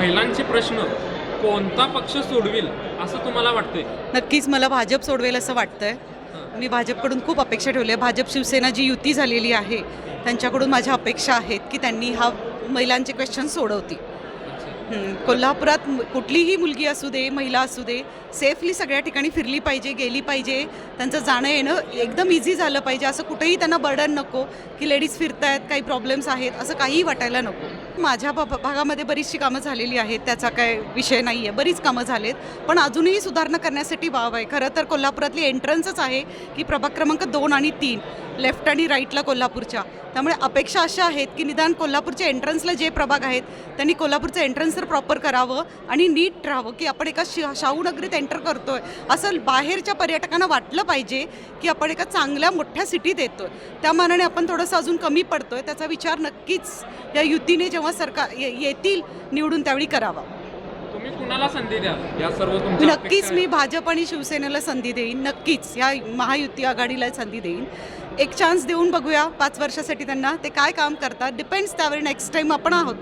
महिलांचे प्रश्न कोणता पक्ष सोडविल असं तुम्हाला वाटतंय? नक्कीच मला भाजप सोडवेल असं वाटतंय. मी भाजपकडून खूप अपेक्षा ठेवल्या. भाजप शिवसेना जी युती झालेली आहे त्यांच्याकडून माझ्या अपेक्षा आहेत की त्यांनी हा महिलांचे क्वेश्चन सोडवतील. कोल्हापुरात कुठलीही मुलगी असू दे, महिला असू दे, सेफली सगळ्या ठिकाणी फिरली पाहिजे, गेली पाहिजे. त्यांचं जाणं येणं एकदम इझी झालं पाहिजे. असं कुठेही त्यांना बर्डन नको की लेडीज फिरतायत, काही प्रॉब्लेम्स आहेत, असं काहीही वाटायला नको. माझ्या भागामध्ये बरीचशी कामं झालेली आहेत, त्याचा काय विषय नाही आहे. बरीच कामं झालेत, पण अजूनही सुधारणा करण्यासाठी वाव आहे. खरं तर कोल्हापुरातली एंट्रन्सच आहे की प्रभाग क्रमांक 2 आणि 3 लेफ्ट आणि राईटला कोल्हापूरच्या. त्यामुळे अपेक्षा अशा आहेत की निदान कोल्हापूरच्या एंट्रन्सला जे प्रभाग आहेत त्यांनी कोल्हापूरचं एंट्रन्स तर प्रॉपर करावं आणि नीट राहावं की आपण एका शाहू नगरीत एंटर करतोय असं बाहेरच्या पर्यटकांना वाटलं पाहिजे की आपण एका चांगल्या मोठ्या सिटीत येतोय. त्या मानाने आपण थोडंसं अजून कमी पडतोय. त्याचा विचार नक्कीच या युतीने जेव्हा सरकार येतील निवडून त्यावेळी करावा. तुम्ही कुणाला संधी द्या या सर्व तुमच्या नक्कीच अपेक्षा मी आहेत? भाजप आणि शिवसेनेला संधी देईन. नक्कीच या महायुती आघाडीला संधी देईन. एक चान्स देऊन बघूया 5 वर्षासाठी त्यांना ते काय काम करतात. डिपेंड्स त्यावर नेक्स्ट टाईम आपण आहोत.